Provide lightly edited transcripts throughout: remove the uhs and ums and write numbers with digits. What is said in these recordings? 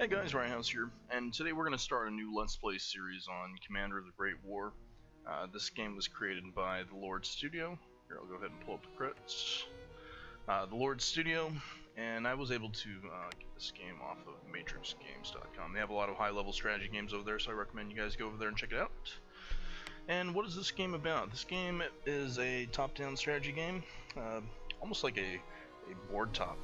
Hi guys, Ryanhouse here, and today we're going to start a new Let's Play series on Commander of the Great War. This game was created by the Lordz Studio. Here, I'll go ahead and pull up the credits. The Lordz Studio, and I was able to get this game off of matrixgames.com. They have a lot of high-level strategy games over there, so I recommend you guys go over there and check it out. And what is this game about? This game is a top-down strategy game, almost like a board top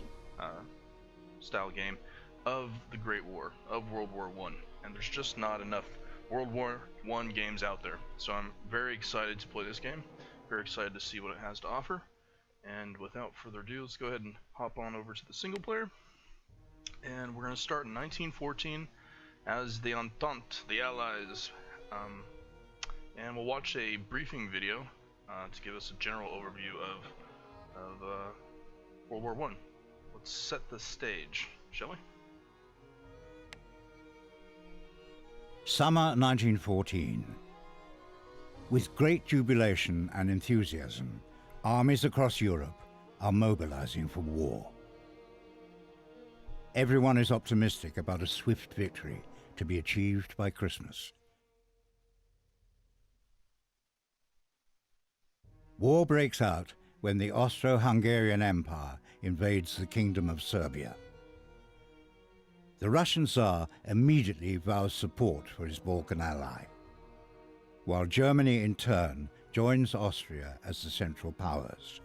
style game of the Great War, of World War I, and there's just not enough World War I games out there. So I'm very excited to play this game, very excited to see what it has to offer, and without further ado, let's go ahead and hop on over to the single player, and we're going to start in 1914 as the Entente, the Allies, and we'll watch a briefing video to give us a general overview of World War I. Let's set the stage, shall we? Summer 1914. With great jubilation and enthusiasm, armies across Europe are mobilizing for war. Everyone is optimistic about a swift victory to be achieved by Christmas. War breaks out when the Austro-Hungarian Empire invades the Kingdom of Serbia. The Russian Tsar immediately vows support for his Balkan ally, while Germany in turn joins Austria as the Central Powers.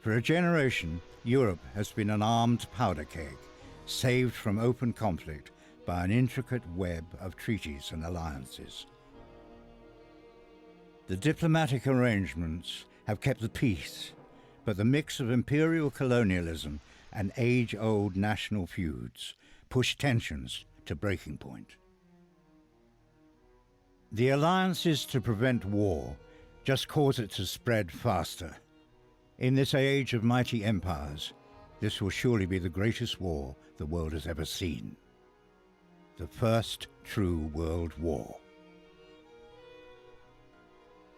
For a generation, Europe has been an armed powder keg, saved from open conflict by an intricate web of treaties and alliances. The diplomatic arrangements have kept the peace, but the mix of imperial colonialism and age-old national feuds push tensions to breaking point. The alliances to prevent war just cause it to spread faster. In this age of mighty empires, this will surely be the greatest war the world has ever seen. The first true world war.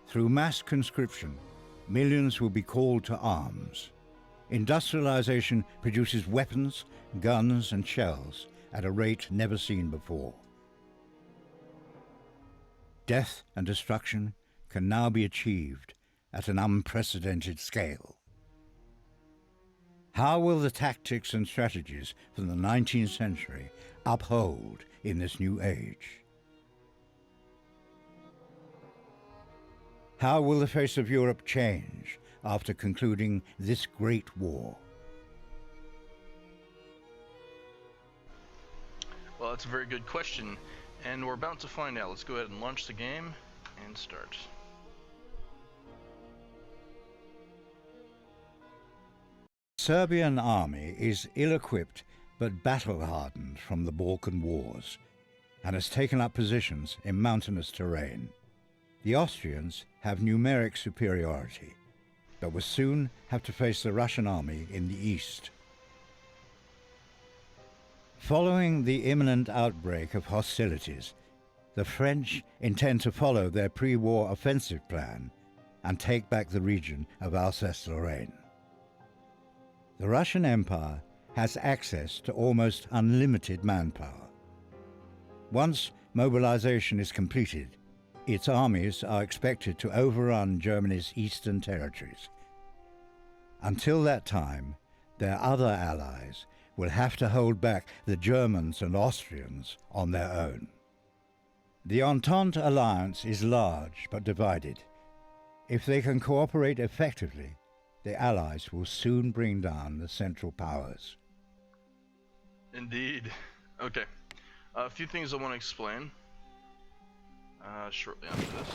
Through mass conscription, millions will be called to arms. Industrialization produces weapons, guns, and shells at a rate never seen before. Death and destruction can now be achieved at an unprecedented scale. How will the tactics and strategies from the 19th century uphold in this new age? How will the face of Europe change after concluding this great war? Well, that's a very good question, and we're about to find out. Let's go ahead and launch the game and start. The Serbian army is ill-equipped but battle-hardened from the Balkan Wars and has taken up positions in mountainous terrain. The Austrians have numeric superiority, but will soon have to face the Russian army in the east. Following the imminent outbreak of hostilities, the French intend to follow their pre-war offensive plan and take back the region of Alsace-Lorraine. The Russian Empire has access to almost unlimited manpower. Once mobilization is completed, its armies are expected to overrun Germany's eastern territories. Until that time, their other allies will have to hold back the Germans and Austrians on their own. The Entente Alliance is large but divided. If they can cooperate effectively, the Allies will soon bring down the Central Powers. Indeed. Okay. A few things I want to explain shortly after this.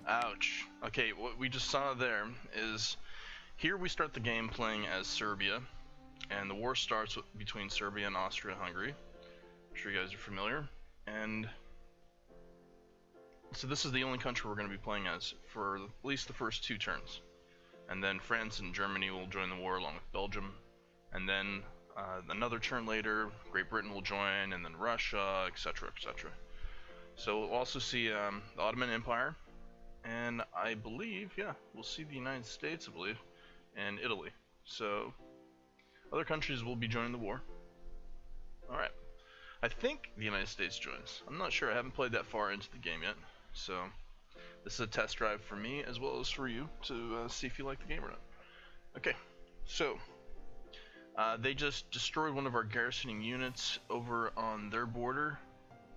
Ouch. Okay, what we just saw there is, here we start the game playing as Serbia, and the war starts between Serbia and Austria-Hungary. I'm sure you guys are familiar. And so this is the only country we're going to be playing as for at least the first two turns. And then France and Germany will join the war along with Belgium. And then another turn later, Great Britain will join, and then Russia, etc., etc. So we'll also see the Ottoman Empire, And I believe, yeah, we'll see the United States, I believe, and Italy. So other countries will be joining the war. Alright. I think the United States joins. I'm not sure. I haven't played that far into the game yet. So this is a test drive for me as well as for you to see if you like the game or not. Okay, so they just destroyed one of our garrisoning units over on their border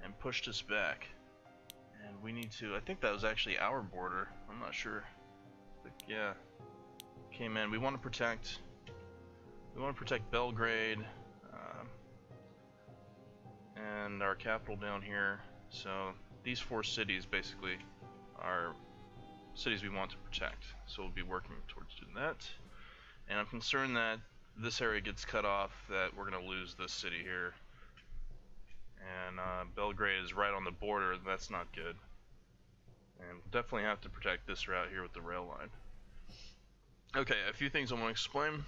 and pushed us back. And we need to, I think that was actually our border. I'm not sure. But yeah. Came in. We want to protect Belgrade and our capital down here. So these 4 cities basically are cities we want to protect. So we'll be working towards doing that. And I'm concerned that this area gets cut off, that we're going to lose this city here. And Belgrade is right on the border. That's not good. And we'll definitely have to protect this route here with the rail line. Okay, a few things I want to explain.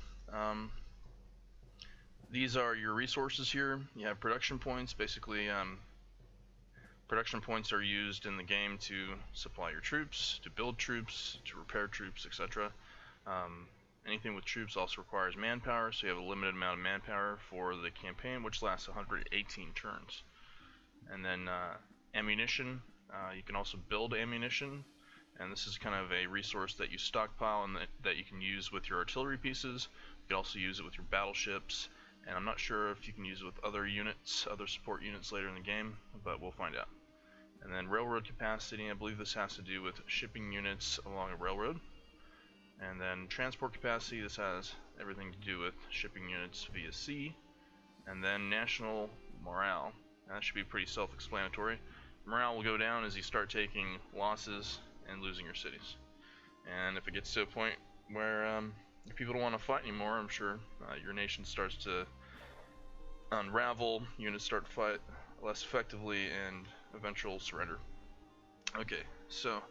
These are your resources here. You have production points. Basically, production points are used in the game to supply your troops, to build troops, to repair troops, etc. Anything with troops also requires manpower, so you have a limited amount of manpower for the campaign, which lasts 118 turns. And then ammunition, you can also build ammunition, and this is kind of a resource that you stockpile and that you can use with your artillery pieces. You can also use it with your battleships, and I'm not sure if you can use it with other units, other support units later in the game, but we'll find out. And then railroad capacity, I believe this has to do with shipping units along a railroad. And then transport capacity, this has everything to do with shipping units via sea. And then national morale, that should be pretty self-explanatory. Morale will go down as you start taking losses and losing your cities. And if it gets to a point where if people don't want to fight anymore, I'm sure your nation starts to unravel, units start to fight less effectively, and eventual surrender. Okay, so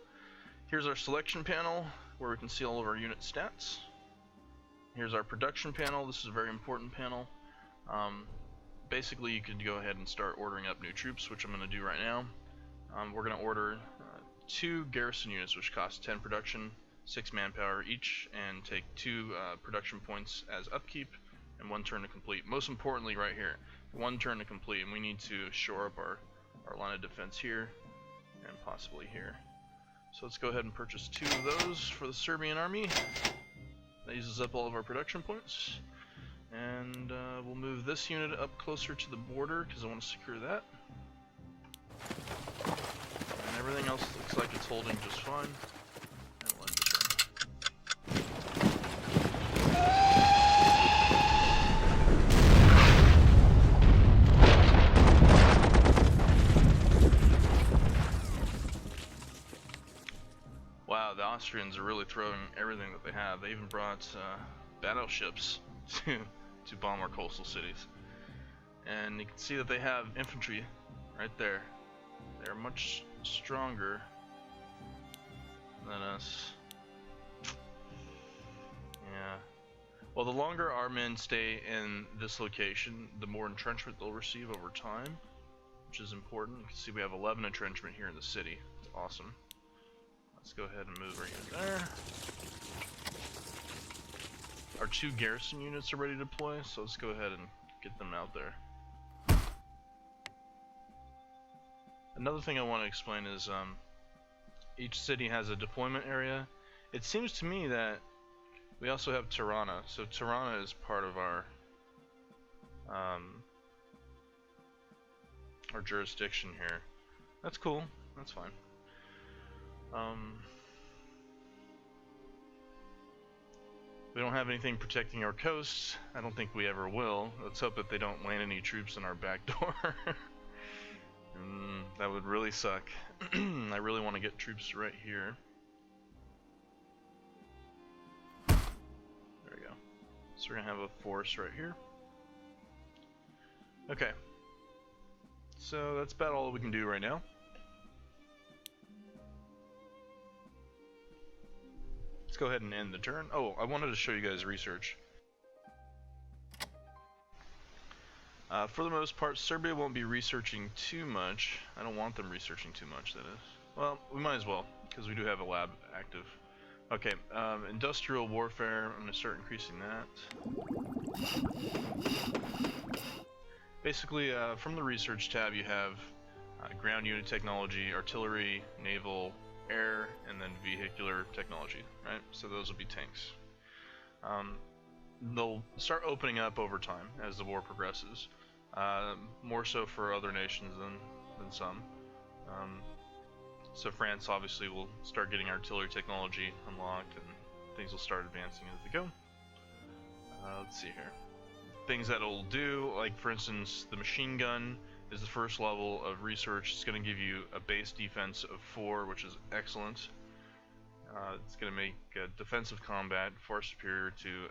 here's our selection panel where we can see all of our unit stats. Here's our production panel. This is a very important panel. Basically, you could go ahead and start ordering up new troops, which I'm going to do right now. We're going to order 2 garrison units, which cost 10 production, 6 manpower each, and take 2 production points as upkeep and 1 turn to complete. Most importantly, right here, 1 turn to complete, and we need to shore up our line of defense here and possibly here. So let's go ahead and purchase 2 of those for the Serbian army. That uses up all of our production points. And we'll move this unit up closer to the border because I want to secure that. And everything else looks like it's holding just fine. And we'll end the turn. Wow, the Austrians are really throwing everything that they have. They even brought battleships to bomb our coastal cities. And you can see that they have infantry right there. They're much stronger than us. Yeah. Well, the longer our men stay in this location, the more entrenchment they'll receive over time, which is important. You can see we have 11 entrenchment here in the city. It's awesome. Let's go ahead and move right here there. Our 2 garrison units are ready to deploy, so let's go ahead and get them out there. Another thing I want to explain is each city has a deployment area. It seems to me that we also have Tirana, so Tirana is part of our jurisdiction here. That's cool. That's fine. We don't have anything protecting our coasts. I don't think we ever will. Let's hope that they don't land any troops in our back door. That would really suck. I really want to get troops right here. There we go. So we're going to have a force right here. Okay. So that's about all we can do right now. Let's go ahead and end the turn. Oh, I wanted to show you guys research. For the most part, Serbia won't be researching too much. I don't want them researching too much, that is. Well, we might as well. because we do have a lab active. Okay, industrial warfare, I'm going to start increasing that. Basically, from the research tab you have ground unit technology, artillery, naval, air, and then vehicular technology, right? So those will be tanks. They'll start opening up over time as the war progresses, more so for other nations than some. So France obviously will start getting artillery technology unlocked, and things will start advancing as they go. Let's see here. Things that it'll do, like for instance, the machine gun is the first level of research. It's going to give you a base defense of 4, which is excellent. It's going to make defensive combat far superior to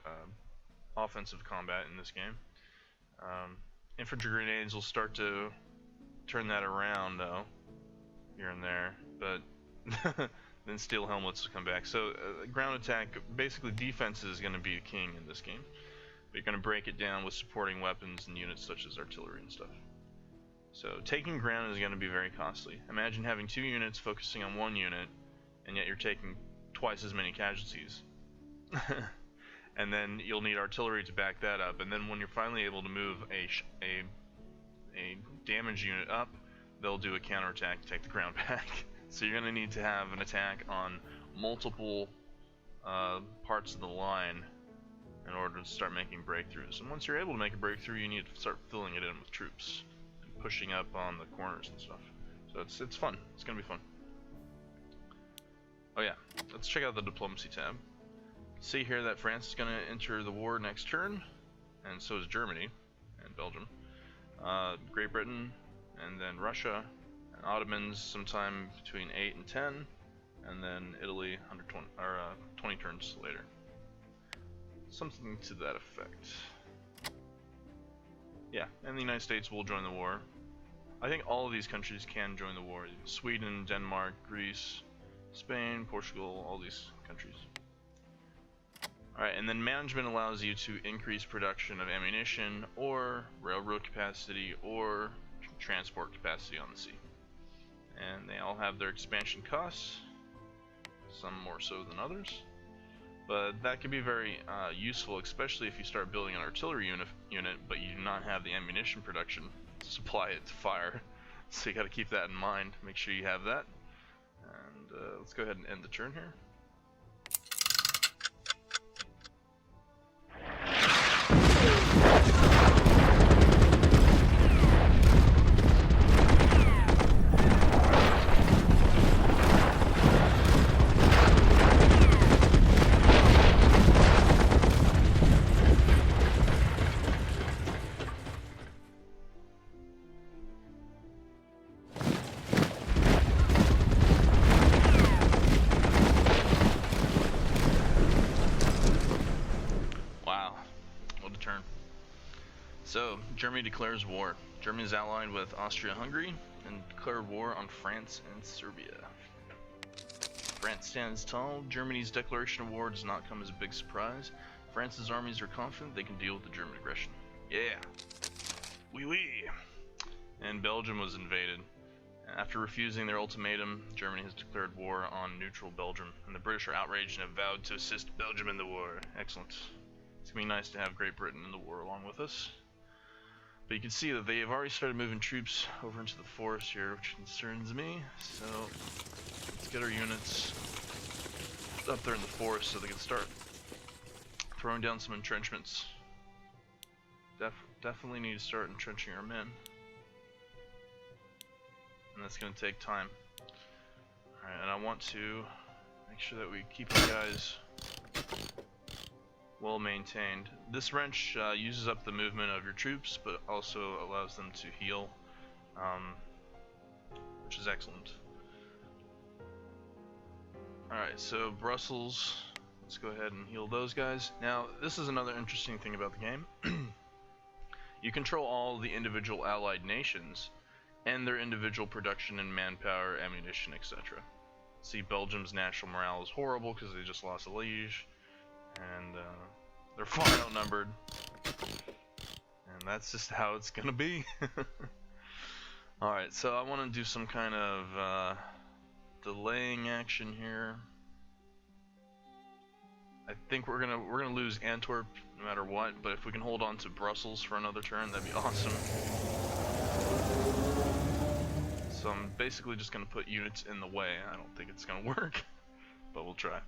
offensive combat in this game. Infantry grenades will start to turn that around though, here and there, but then steel helmets will come back. So ground attack, basically defense is going to be king in this game. But you're going to break it down with supporting weapons and units such as artillery and stuff. So taking ground is going to be very costly. Imagine having 2 units focusing on 1 unit, and yet you're taking twice as many casualties. And then you'll need artillery to back that up, and then when you're finally able to move a damage unit up, they'll do a counterattack to take the ground back. So you're going to need to have an attack on multiple parts of the line in order to start making breakthroughs. And once you're able to make a breakthrough, you need to start filling it in with troops and pushing up on the corners and stuff. So it's fun. It's going to be fun. Oh yeah, let's check out the diplomacy tab. See here that France is going to enter the war next turn, and so is Germany and Belgium. Great Britain, and then Russia, and Ottomans sometime between 8 and 10, and then Italy 20 turns later. Something to that effect. Yeah, and the United States will join the war. I think all of these countries can join the war. Sweden, Denmark, Greece, Spain, Portugal, all these countries. Alright, and then management allows you to increase production of ammunition, or railroad capacity, or transport capacity on the sea. And they all have their expansion costs, some more so than others. But that can be very useful, especially if you start building an artillery unit, but you do not have the ammunition production to supply it to fire. So you got to keep that in mind, make sure you have that. And let's go ahead and end the turn here. So, Germany declares war. Germany is allied with Austria-Hungary and declared war on France and Serbia. France stands tall. Germany's declaration of war does not come as a big surprise. France's armies are confident they can deal with the German aggression. Yeah. Wee wee. And Belgium was invaded. After refusing their ultimatum, Germany has declared war on neutral Belgium, and the British are outraged and have vowed to assist Belgium in the war. Excellent. It's going to be nice to have Great Britain in the war along with us. But you can see that they have already started moving troops over into the forest here, which concerns me. So let's get our units up there in the forest so they can start throwing down some entrenchments. Definitely need to start entrenching our men. And that's going to take time. Alright, and I want to make sure that we keep our guys well maintained. This wrench uses up the movement of your troops, but also allows them to heal, which is excellent. Alright, so Brussels, let's go ahead and heal those guys. Now, this is another interesting thing about the game. You control all the individual allied nations and their individual production and manpower, ammunition, etc. See, Belgium's national morale is horrible because they just lost a liege, and they're far outnumbered, and that's just how it's gonna be. Alright, so I want to do some kind of delaying action here. I think we're gonna lose Antwerp no matter what, but if we can hold on to Brussels for another turn, that'd be awesome. So I'm basically just gonna put units in the way. I don't think it's gonna work, but we'll try.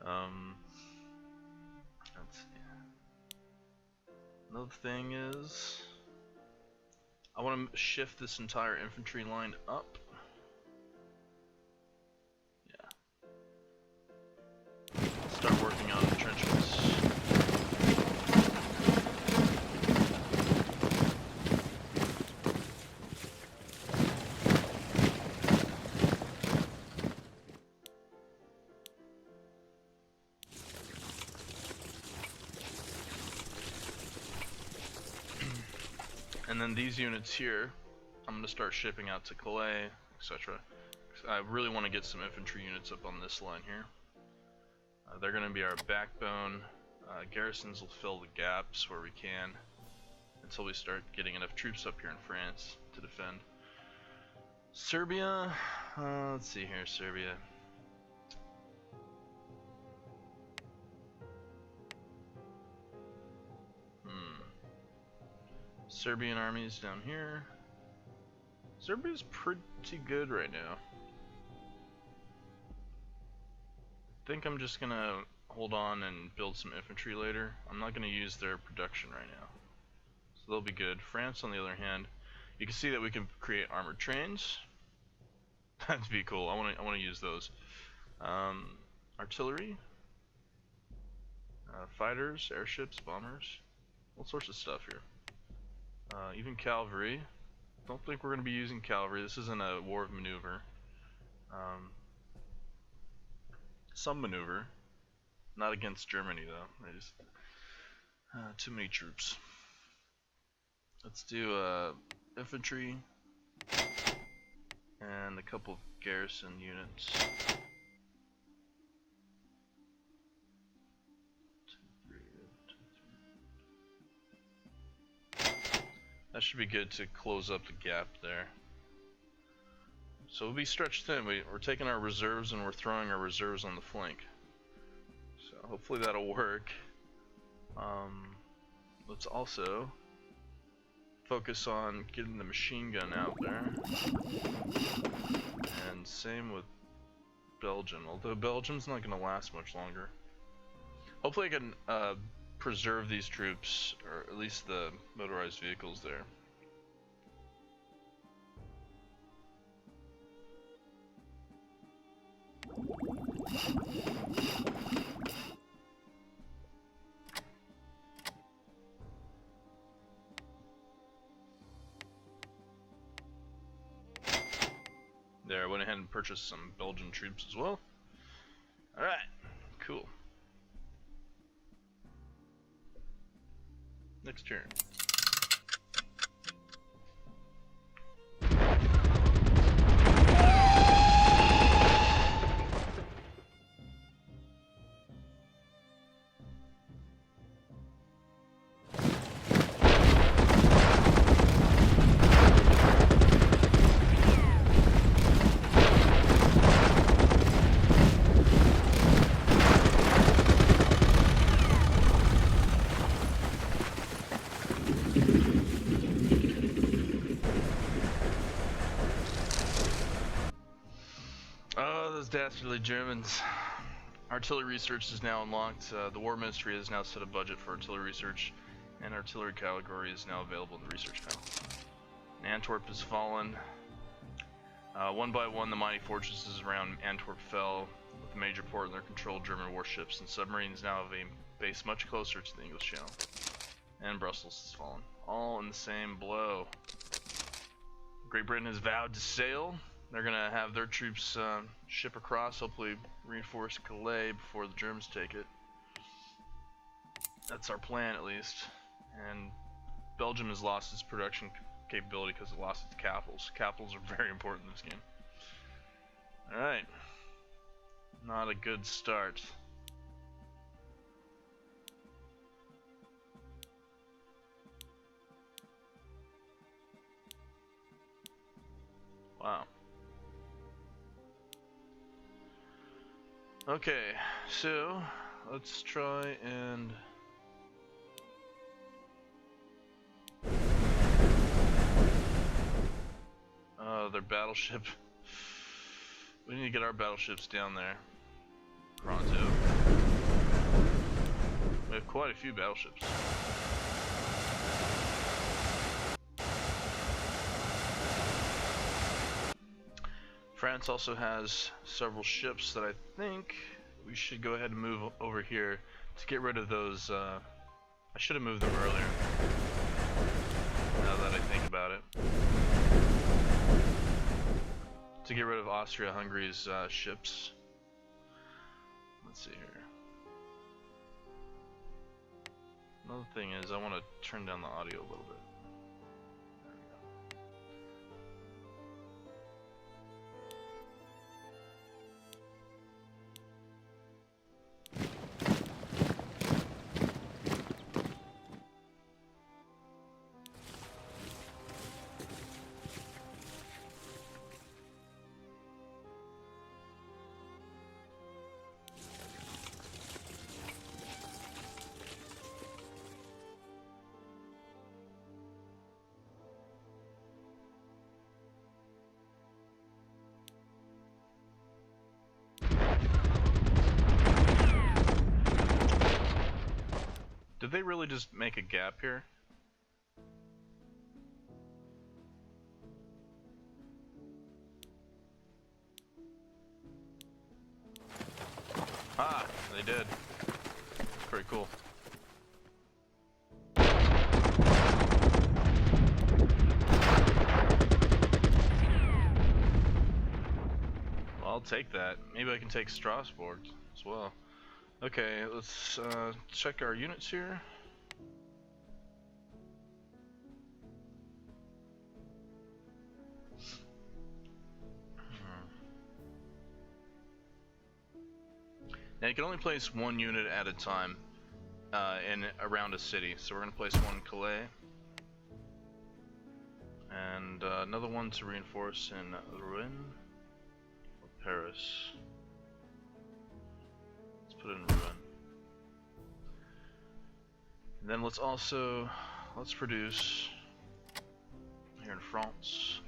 Let's see. Another thing is, I want to shift this entire infantry line up. Yeah. Start working on entrenchments. And then these units here, I'm going to start shipping out to Calais, etc. I really want to get some infantry units up on this line here. They're going to be our backbone. Garrisons will fill the gaps where we can until we start getting enough troops up here in France to defend. Serbia, let's see here, Serbia. Serbian armies down here. Serbia's pretty good right now. I think I'm just gonna hold on and build some infantry later. I'm not gonna use their production right now, so they'll be good. France, on the other hand, you can see that we can create armored trains. That'd be cool. I want to use those. Artillery, fighters, airships, bombers, all sorts of stuff here. Even cavalry. Don't think we're going to be using cavalry. This isn't a war of maneuver. Some maneuver. Not against Germany though. They just too many troops. Let's do infantry and a couple of garrison units. That should be good to close up the gap there. So we'll be stretched thin. We're taking our reserves and we're throwing our reserves on the flank. So hopefully that'll work. Let's also focus on getting the machine gun out there. And same with Belgium, although Belgium's not going to last much longer. Hopefully I can preserve these troops, or at least the motorized vehicles there. There, I went ahead and purchased some Belgian troops as well. Alright, cool. Next turn. Dastardly Germans. Artillery research is now unlocked. The War Ministry has now set a budget for artillery research, and artillery category is now available in the research panel. And Antwerp has fallen. One by one, the mighty fortresses around Antwerp fell, with a major port in their control. German warships and submarines now have a base much closer to the English Channel. And Brussels has fallen. All in the same blow. Great Britain has vowed to sail. They're gonna have their troops ship across, hopefully reinforce Calais before the Germans take it. That's our plan, at least. And Belgium has lost its production capability because it lost its capitals. Capitals are very important in this game. Alright. Not a good start. Wow. Okay, so let's try and their battleship. We need to get our battleships down there pronto. We have quite a few battleships. France also has several ships that I think we should go ahead and move over here to get rid of those. I should have moved them earlier, now that I think about it. To get rid of Austria-Hungary's ships. Let's see here. Another thing is I want to turn down the audio a little bit. Did they really just make a gap here? Ah, they did. Pretty cool. Well, I'll take that. Maybe I can take Strasbourg as well. Okay, let's check our units here. Now you can only place one unit at a time in around a city. So we're going to place one in Calais. And another one to reinforce in Rouen or Paris. Put it in Rouen. And then let's produce here in France.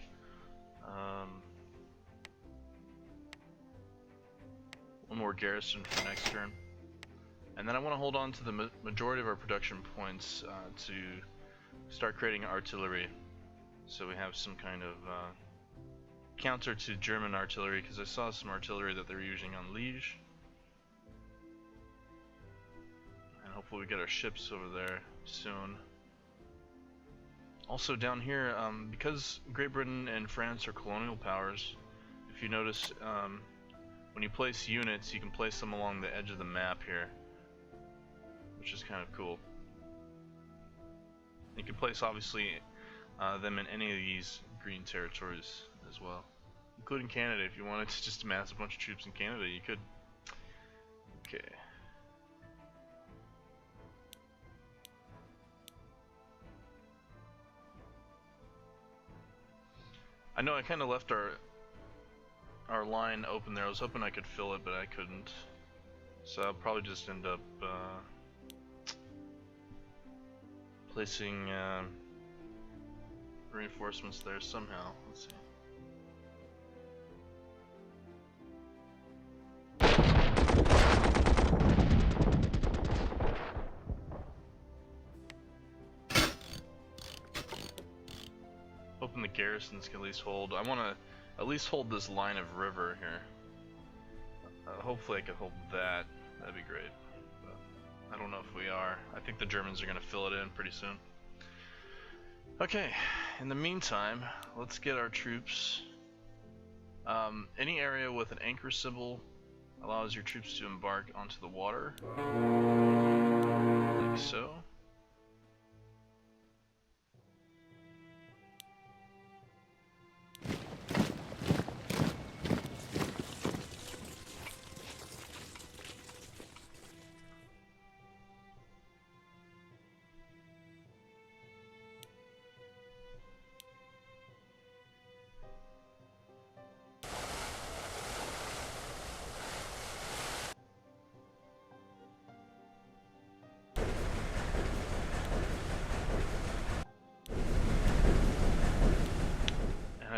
One more garrison for next turn. And then I want to hold on to the majority of our production points to start creating artillery. So we have some kind of counter to German artillery, because I saw some artillery that they were using on Liege. And hopefully we get our ships over there soon. Also down here, because Great Britain and France are colonial powers, if you notice, when you place units, you can place them along the edge of the map here, which is kind of cool. You can place, obviously, them in any of these green territories as well, including Canada. If you wanted to just amass a bunch of troops in Canada, you could. Okay. I know I kind of left our line open there. I was hoping I could fill it, but I couldn't. So I'll probably just end up placing reinforcements there somehow. Let's see. Hoping the garrisons can at least hold. I want to at least hold this line of river here. Hopefully I can hold that. That'd be great. But I don't know if we are. I think the Germans are going to fill it in pretty soon. Okay, in the meantime, let's get our troops. Any area with an anchor symbol allows your troops to embark onto the water. Like so.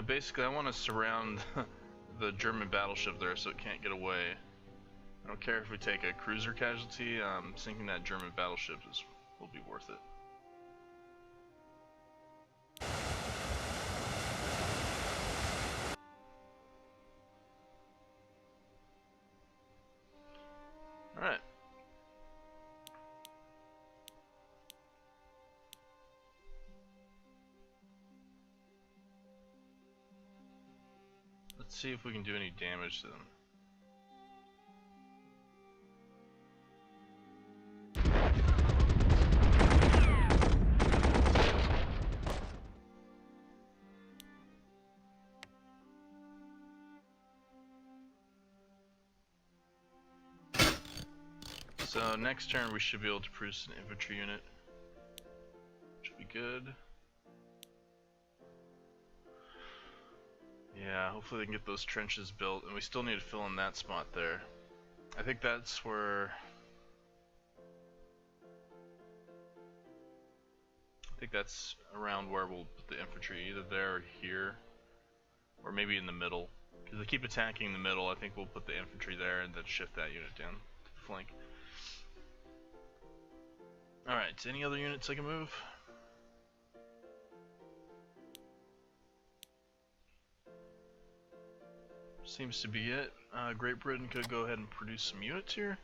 basically, I want to surround the German battleship there so it can't get away. I don't care if we take a cruiser casualty. Sinking that German battleship will be worth it. Alright. Let's see if we can do any damage to them. So next turn we should be able to produce an infantry unit. Should be good. Yeah, hopefully they can get those trenches built, and we still need to fill in that spot there. I think that's where... I think that's around where we'll put the infantry, either there or here, or maybe in the middle. Because they keep attacking the middle, I think we'll put the infantry there and then shift that unit down to the flank. Alright, any other units I can move? Seems to be it. Great Britain could go ahead and produce some units here.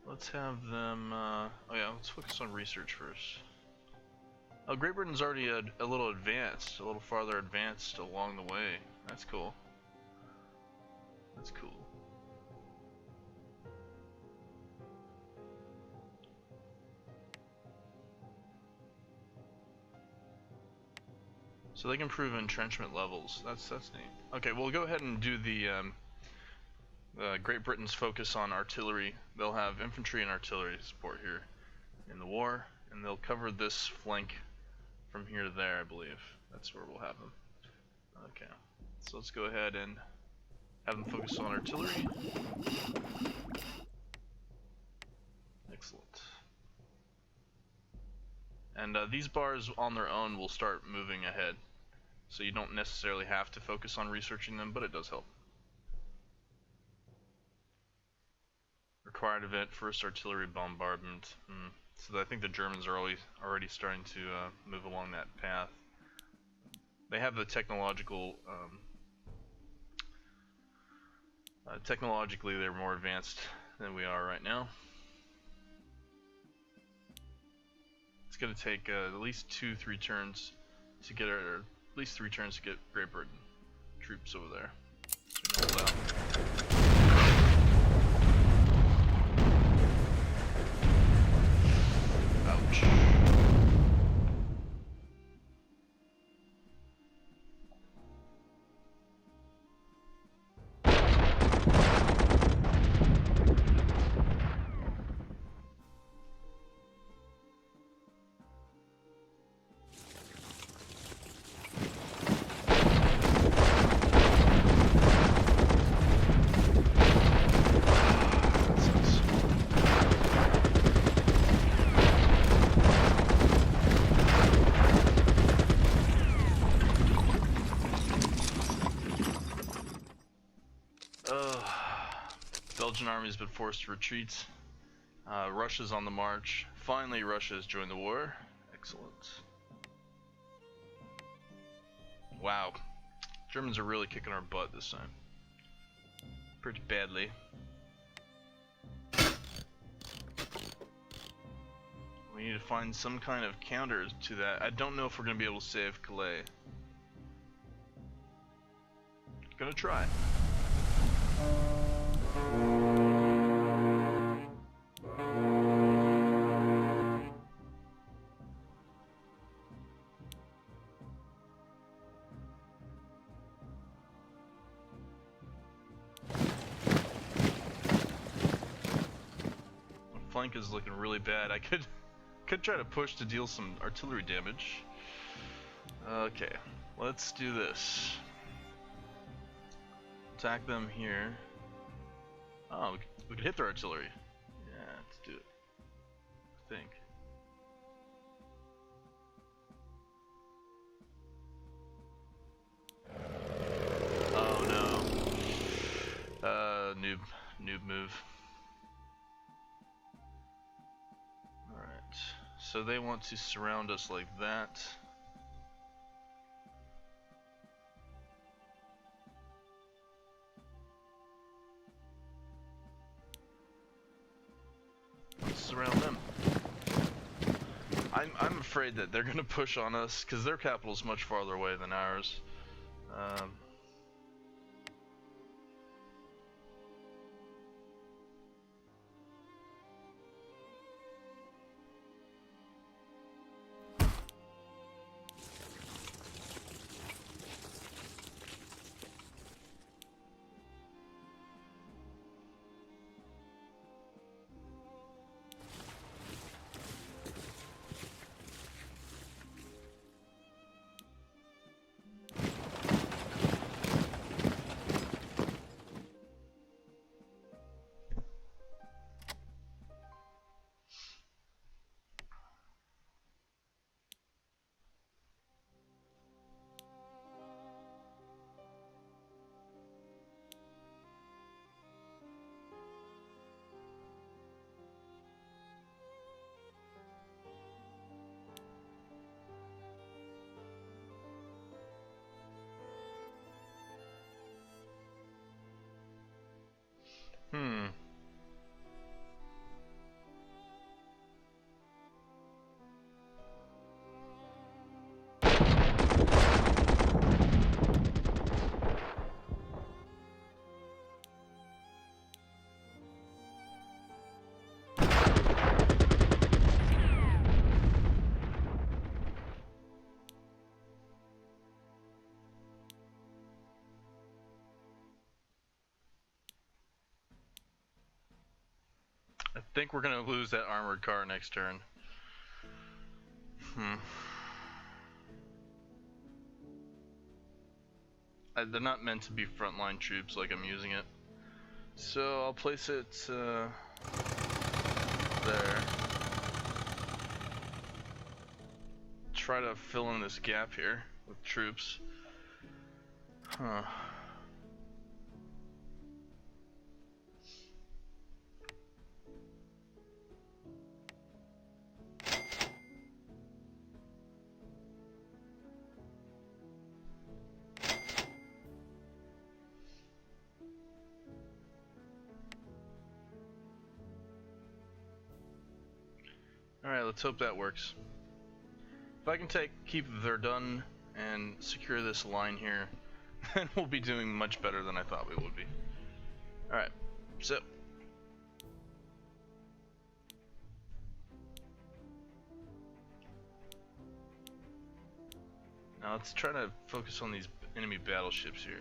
Let's have them, oh yeah, let's focus on research first. Oh, Great Britain's already a little advanced, a little farther advanced along the way. That's cool. That's cool. So they can improve entrenchment levels. That's neat. Okay, we'll go ahead and do the Great Britain's focus on artillery. They'll have infantry and artillery support here in the war, and they'll cover this flank from here to there, I believe. That's where we'll have them. Okay, so let's go ahead and have them focus on artillery. Excellent. And these bars on their own will start moving ahead. So you don't necessarily have to focus on researching them, but it does help. Required event, first artillery bombardment. So I think the Germans are already starting to move along that path. They have the technologically they're more advanced than we are right now. It's going to take at least 2-3 turns to get at least 3 turns to get Great Britain troops over there. So we hold out. Ouch. Belgian army has been forced to retreat. Russia's on the march. Finally, Russia has joined the war. Excellent. Wow. Germans are really kicking our butt this time. Pretty badly. We need to find some kind of counter to that. I don't know if we're going to be able to save Calais. Gonna try. Flank is looking really bad. I could try to push to deal some artillery damage. Okay, let's do this. Attack them here. Oh, we could hit their artillery. Yeah, let's do it. I think. noob move. Alright, so they want to surround us like that. Let's surround them. I'm afraid that they're gonna push on us because their capital is much farther away than ours. I think we're gonna lose that armored car next turn. They're not meant to be frontline troops like I'm using it. So I'll place it there. Try to fill in this gap here with troops. Alright, let's hope that works. If I can keep Verdun and secure this line here, then we'll be doing much better than I thought we would be. Alright, so now let's try to focus on these enemy battleships here.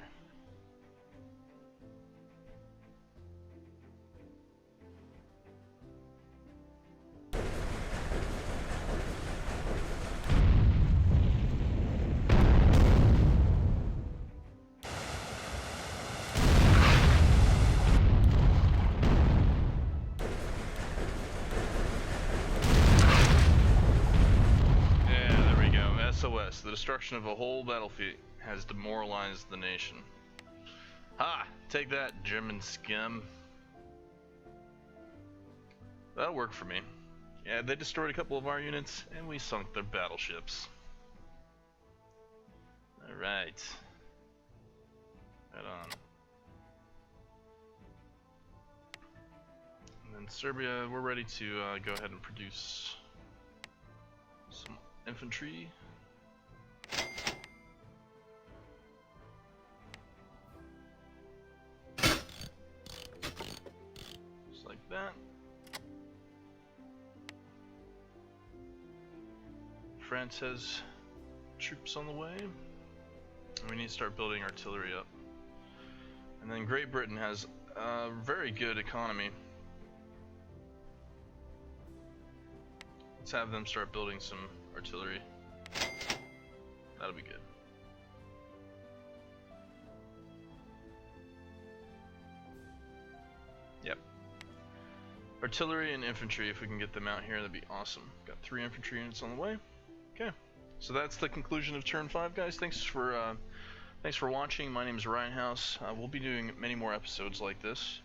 SOS, the destruction of a whole battlefield has demoralized the nation. Ha! Take that, German scum. That'll work for me. Yeah, they destroyed a couple of our units, and we sunk their battleships. Alright. Right on. And then Serbia, we're ready to go ahead and produce some infantry. Just like that. France has troops on the way. And we need to start building artillery up. And then Great Britain has a very good economy. Let's have them start building some artillery. That'll be good. Yep. Artillery and infantry, if we can get them out here, that'd be awesome. Got 3 infantry units on the way. Okay. So that's the conclusion of turn 5, guys. Thanks for watching. My name is Ryan House. We'll be doing many more episodes like this.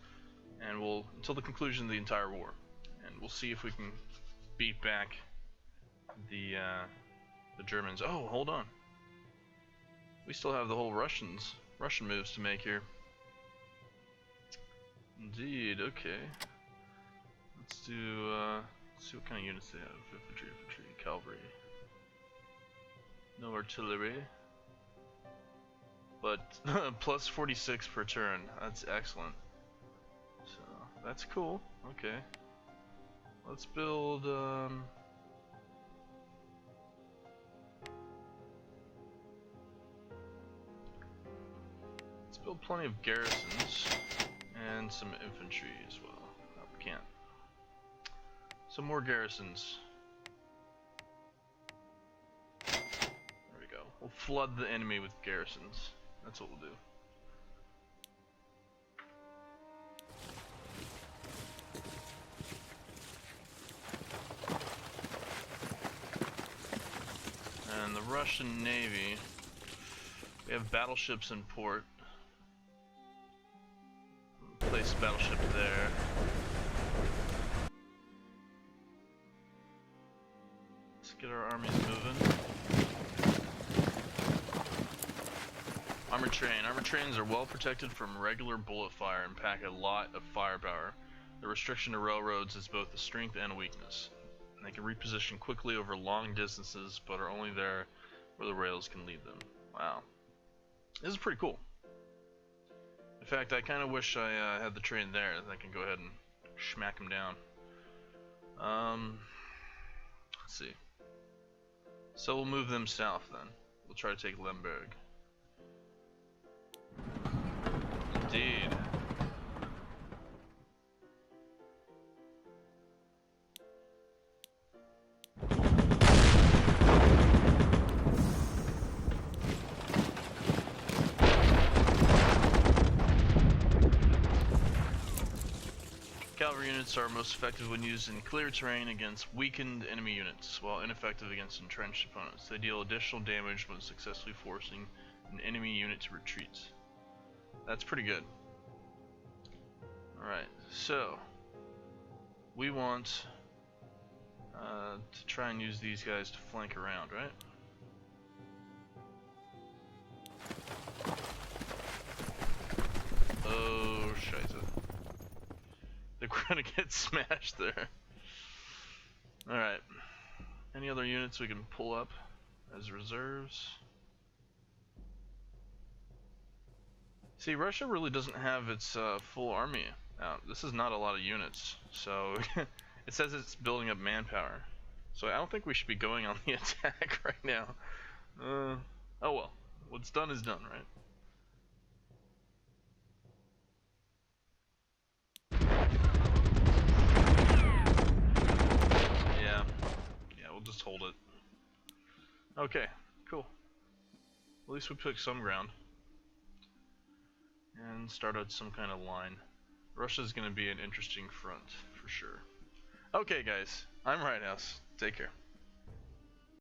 and we'll until the conclusion of the entire war, and we'll see if we can beat back the Germans. Oh, hold on. We still have the whole Russian moves to make here. Indeed. Okay. Let's do. Let's see what kind of units they have. Infantry, cavalry. No artillery. But plus 46 per turn. That's excellent. So that's cool. Okay. Let's build. Let's build plenty of garrisons and some infantry as well. No, we can't. Some more garrisons. There we go. We'll flood the enemy with garrisons. That's what we'll do. And the Russian Navy, we have battleships in port. Place a battleship there. Let's get our armies moving. Armored train. Armored trains are well protected from regular bullet fire and pack a lot of firepower. The restriction to railroads is both a strength and a weakness. They can reposition quickly over long distances, but are only there where the rails can lead them. Wow. This is pretty cool. In fact, I kind of wish I had the train there, and I can go ahead and smack them down. Let's see. So we'll move them south then. We'll try to take Lemberg. Indeed. Cavalry units are most effective when used in clear terrain against weakened enemy units, while ineffective against entrenched opponents. They deal additional damage when successfully forcing an enemy unit to retreat. That's pretty good. Alright, so we want to try and use these guys to flank around, right? Oh, shite. They're gonna get smashed there. Alright. Any other units we can pull up as reserves? See, Russia really doesn't have its full army out. This is not a lot of units, so it says it's building up manpower. So I don't think we should be going on the attack right now. Oh well. What's done is done, right? Yeah, we'll just hold it. Okay, cool. At least we took some ground. And started some kind of line. Russia's gonna be an interesting front, for sure. Okay guys, I'm Right House. Take care.